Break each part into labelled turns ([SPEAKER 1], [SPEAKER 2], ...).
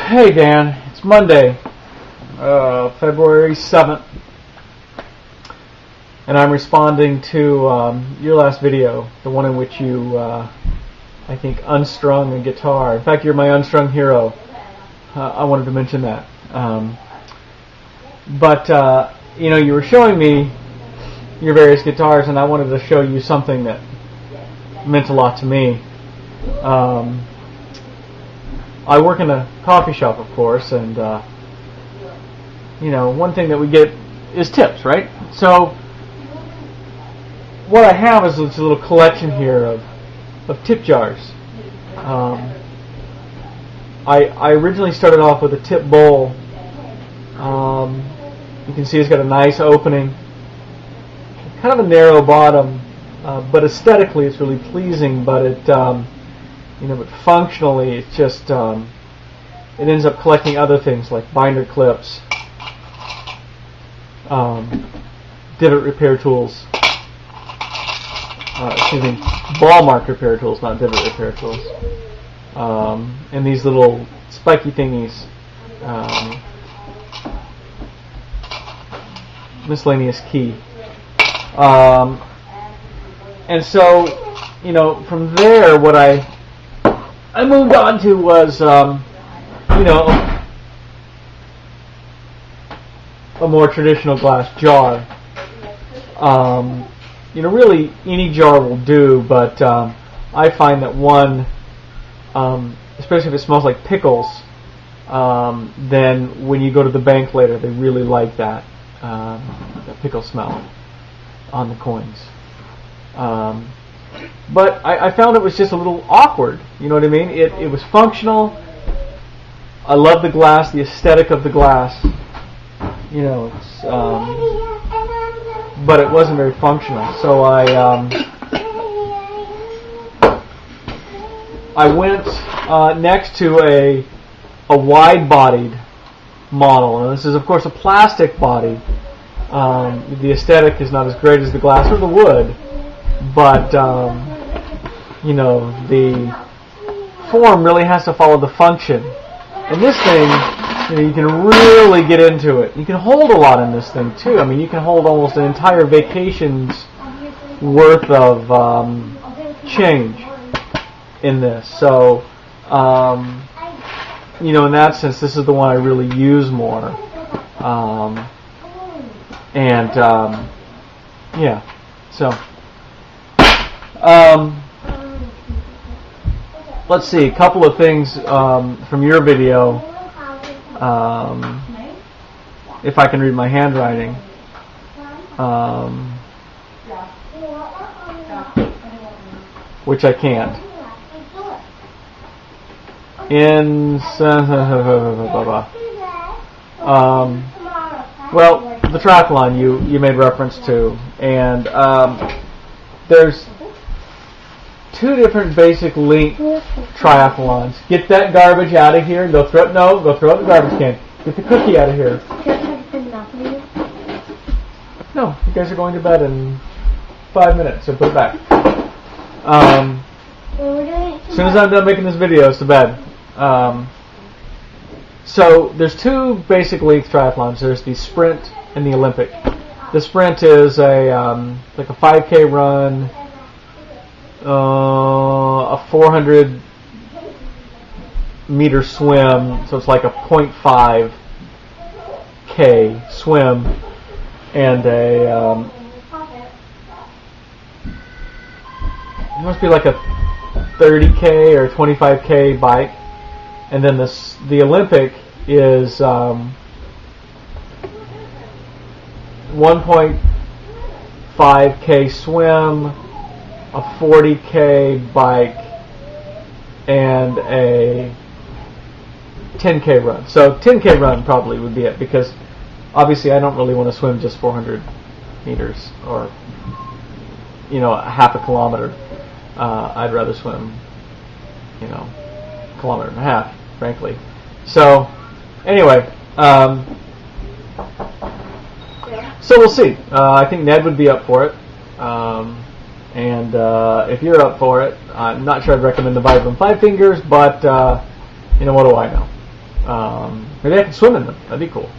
[SPEAKER 1] Hey Dan, it's Monday, February 7th, and I'm responding to your last video, the one in which you, I think, unstrung a guitar. In fact, you're my unstrung hero. I wanted to mention that. You know, you were showing me your various guitars, and I wanted to show you something that meant a lot to me. I work in a coffee shop, of course, and you know, one thing that we get is tips, right? So what I have is this little collection here of tip jars. I originally started off with a tip bowl. You can see it's got a nice opening, kind of a narrow bottom, but aesthetically it's really pleasing. But it you know, but functionally, it's just it ends up collecting other things like binder clips, divot repair tools, excuse me, ball mark repair tools, not divot repair tools, and these little spiky thingies, miscellaneous key, and so, you know, from there, what I moved on to was, you know, a more traditional glass jar. You know, really any jar will do, but I find that one, especially if it smells like pickles, then when you go to the bank later, they really like that, that pickle smell on the coins. But I found it was just a little awkward. You know what I mean? It was functional. I love the glass, the aesthetic of the glass. You know, it's, but it wasn't very functional. So I went next to a wide-bodied model. And this is, of course, a plastic body. The aesthetic is not as great as the glass or the wood. But, you know, the form really has to follow the function. And this thing, you know, you can really get into it. You can hold a lot in this thing, too. I mean, you can hold almost an entire vacation's worth of change in this. So, you know, in that sense, this is the one I really use more. Yeah, so... let's see, a couple of things from your video, if I can read my handwriting. Which I can't. Well, the triathlon you made reference to, and there's two different basic link triathlons. Get that garbage out of here. Go throw it. No, go throw it in the garbage can. Get the cookie out of here. No, you guys are going to bed in 5 minutes, so put it back. As soon as I'm done making this video, it's to bed. So there's two basic length triathlons. There's the sprint and the Olympic. The sprint is a like a 5K run, a 400 meter swim, so it's like a 0.5K swim, and a it must be like a 30K or 25K bike, and then the Olympic is 1.5K swim, a 40K bike, and a 10K run. So 10K run probably would be it, because obviously I don't really want to swim just 400 meters or, you know, a half a kilometer. I'd rather swim, you know, a kilometer and a half, frankly. So anyway, so we'll see. I think Ned would be up for it. And if you're up for it, I'm not sure I'd recommend the Vibram Five Fingers, but you know, what do I know? Maybe I could swim in them. That'd be cool.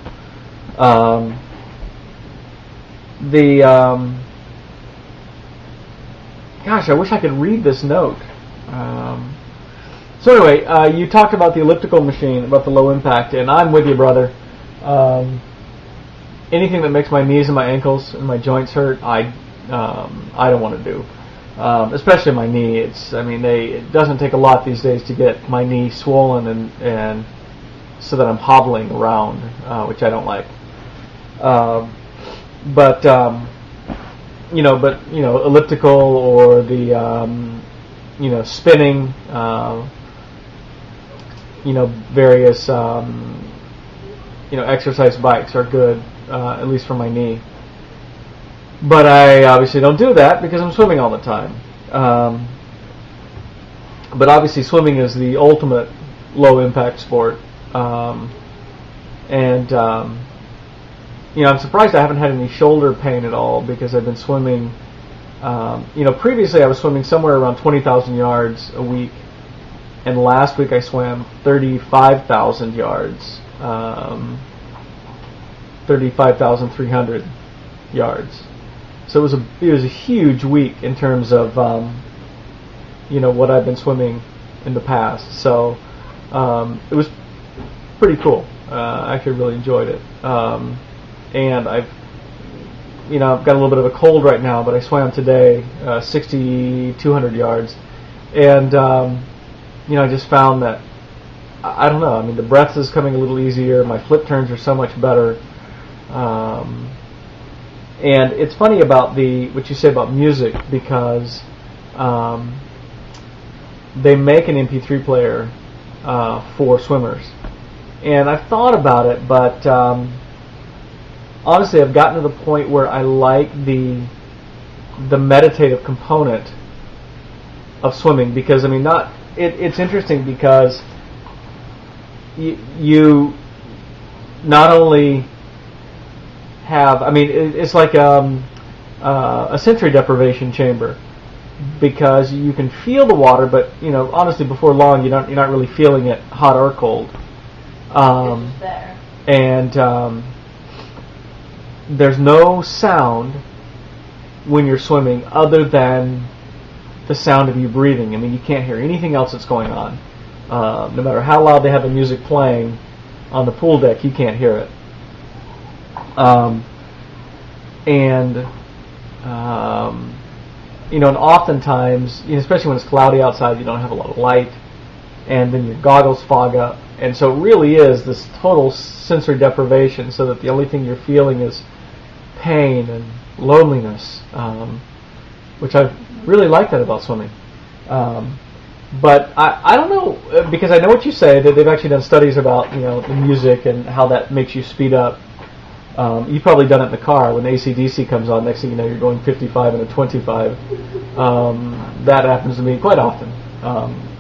[SPEAKER 1] Gosh, I wish I could read this note. So anyway, you talked about the elliptical machine, about the low impact, and I'm with you, brother. Anything that makes my knees and my ankles and my joints hurt, I don't want to do. Especially my knee. It doesn't take a lot these days to get my knee swollen and so that I'm hobbling around, which I don't like. But elliptical or the spinning, various exercise bikes are good, at least for my knee. But I obviously don't do that because I'm swimming all the time. But obviously swimming is the ultimate low impact sport. I'm surprised I haven't had any shoulder pain at all because I've been swimming. Previously I was swimming somewhere around 20,000 yards a week, and last week I swam 35,000 yards, 35,300 yards. So it was a huge week in terms of what I've been swimming in the past. So it was pretty cool. I actually really enjoyed it. And I've got a little bit of a cold right now, but I swam today 6,200 yards, and I just found that I don't know. I mean, the breath is coming a little easier. My flip turns are so much better. And it's funny about what you say about music, because they make an MP3 player for swimmers, and I've thought about it, but honestly, I've gotten to the point where I like the meditative component of swimming, because it's interesting because you not only have, it's like a sensory deprivation chamber, because you can feel the water, but honestly, before long, you're not really feeling it hot or cold.
[SPEAKER 2] It's just there.
[SPEAKER 1] And there's no sound when you're swimming other than the sound of you breathing. You can't hear anything else that's going on. No matter how loud they have the music playing on the pool deck, you can't hear it. And oftentimes, especially when it's cloudy outside, you don't have a lot of light, and then your goggles fog up, and so it really is this total sensory deprivation, so that the only thing you're feeling is pain and loneliness, which I really like that about swimming. But I don't know, because I know what you say, that they've actually done studies about the music and how that makes you speed up. You've probably done it in the car when AC/DC comes on. Next thing you know, you're going 55 and a 25. That happens to me quite often.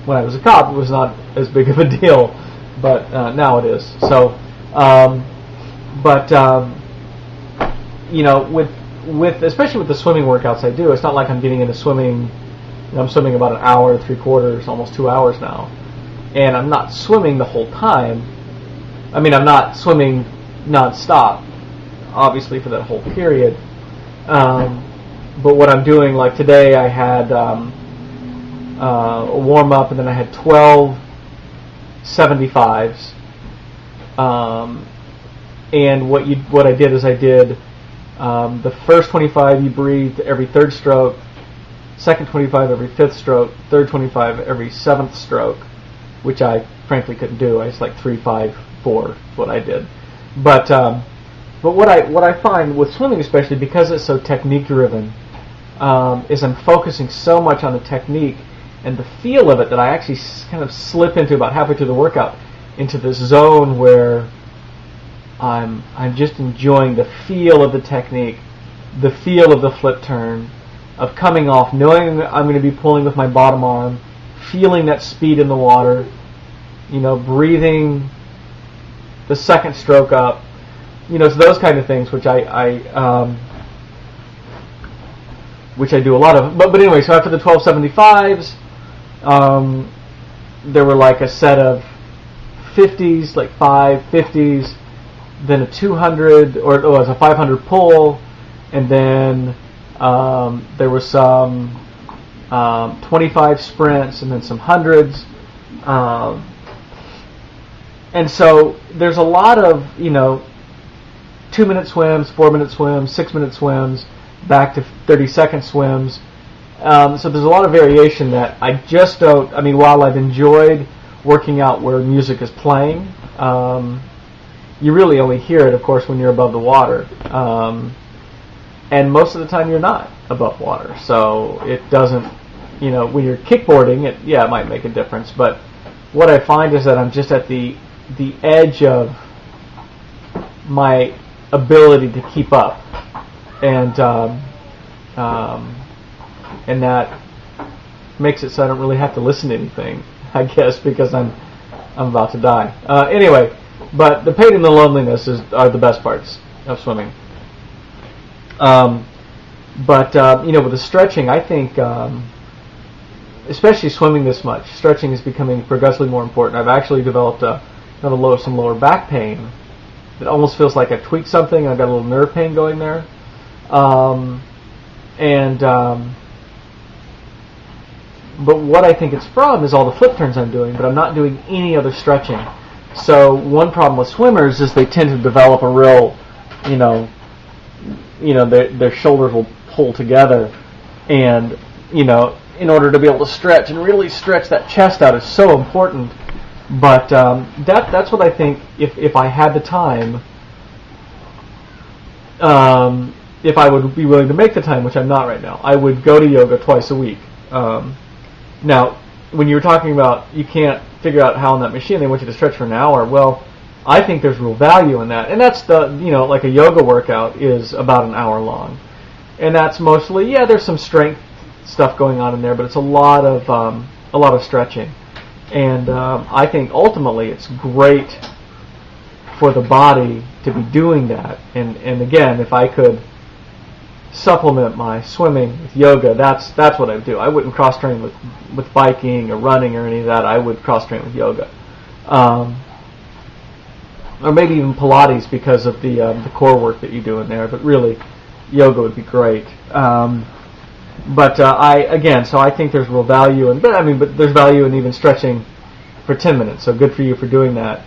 [SPEAKER 1] When I was a cop, it was not as big of a deal, but now it is. So, with especially with the swimming workouts I do, it's not like I'm getting into swimming. I'm swimming about an hour, 3/4, almost 2 hours now, and I'm not swimming the whole time. I'm not swimming non-stop, obviously, for that whole period. But what I'm doing, like today, I had a warm-up, and then I had 12 75s. And what I did is I did the first 25 you breathed every third stroke, second 25 every fifth stroke, third 25 every seventh stroke, which I frankly couldn't do. I just 3, 5, 4 is what I did. But what I find with swimming, especially because it's so technique driven, is I'm focusing so much on the technique and the feel of it that I actually kind of slip into, about halfway through the workout, into this zone where I'm just enjoying the feel of the technique, the feel of the flip turn, of coming off, knowing that I'm going to be pulling with my bottom arm, feeling that speed in the water, breathing the second stroke up, so those kind of things, which I do a lot of. But anyway, so after the 1275s, there were like a set of 50s, like 550s, then a 200, or it was a 500 pull, and then there was some 25 sprints, and then some hundreds. And so there's a lot of, 2-minute swims, 4-minute swims, 6-minute swims, back to 30-second swims. So there's a lot of variation that I just don't, while I've enjoyed working out where music is playing, you really only hear it, of course, when you're above the water. And most of the time you're not above water. So it doesn't, when you're kickboarding, it might make a difference. But what I find is that I'm just at the edge of my ability to keep up, and that makes it so I don't really have to listen to anything, I guess, because I'm about to die. Anyway, but the pain and the loneliness are the best parts of swimming. With the stretching, I think, especially swimming this much, stretching is becoming progressively more important. I've actually developed some lower back pain. It almost feels like I tweaked something, and I've got a little nerve pain going there. But what I think it's from is all the flip turns I'm doing, but I'm not doing any other stretching. So one problem with swimmers is they tend to develop a real, their shoulders will pull together, and in order to be able to stretch and really stretch that chest out is so important. But that's what I think. If I had the time, if I would be willing to make the time, which I'm not right now, I would go to yoga twice a week. Now, when you were talking about you can't figure out how on that machine they want you to stretch for an hour, well, I think there's real value in that, and that's like a yoga workout is about an hour long, and that's mostly there's some strength stuff going on in there, but it's a lot of stretching. And I think ultimately it's great for the body to be doing that. And again, if I could supplement my swimming with yoga, that's what I would do. I wouldn't cross-train with biking or running or any of that. I would cross-train with yoga. Or maybe even Pilates because of the core work that you do in there. But really, yoga would be great. So I think there's real value in, but there's value in even stretching for 10 minutes. So good for you for doing that,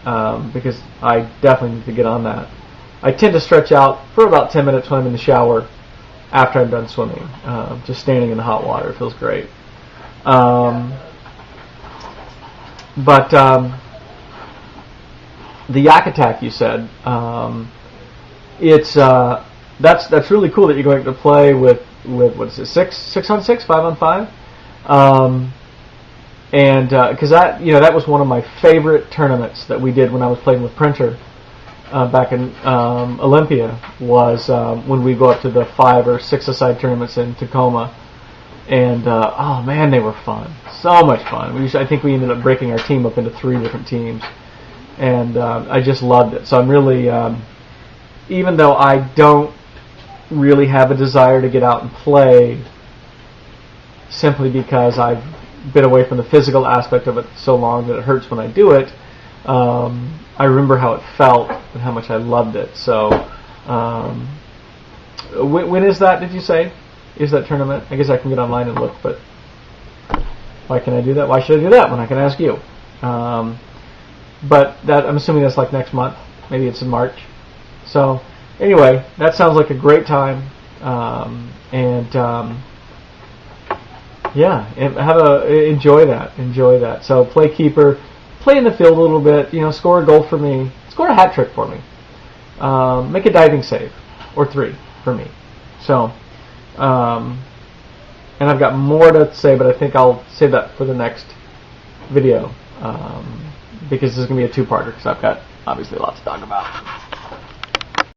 [SPEAKER 1] because I definitely need to get on that. I tend to stretch out for about 10 minutes when I'm in the shower after I'm done swimming. Just standing in the hot water feels great. The yak attack you said, that's really cool that you're going to play with what is it, 6 on 6, 5 on 5, and because that was one of my favorite tournaments that we did when I was playing with Printer back in Olympia, was when we go up to the 5 or 6-a-side tournaments in Tacoma, and oh man, they were fun, so much fun. I think we ended up breaking our team up into 3 different teams, and I just loved it. So I'm really, even though I don't really have a desire to get out and play, simply because I've been away from the physical aspect of it so long that it hurts when I do it, I remember how it felt and how much I loved it. So when is that, did you say, is that tournament? I guess I can get online and look, but why can I do that? Why should I do that when I can ask you? But that, I'm assuming that's like next month. Maybe it's in March. So anyway, that sounds like a great time, enjoy that. So play keeper, play in the field a little bit. Score a goal for me, score a hat trick for me, make a diving save or 3 for me. So, and I've got more to say, but I think I'll save that for the next video, because this is going to be a 2-parter, because I've got obviously lots to talk about.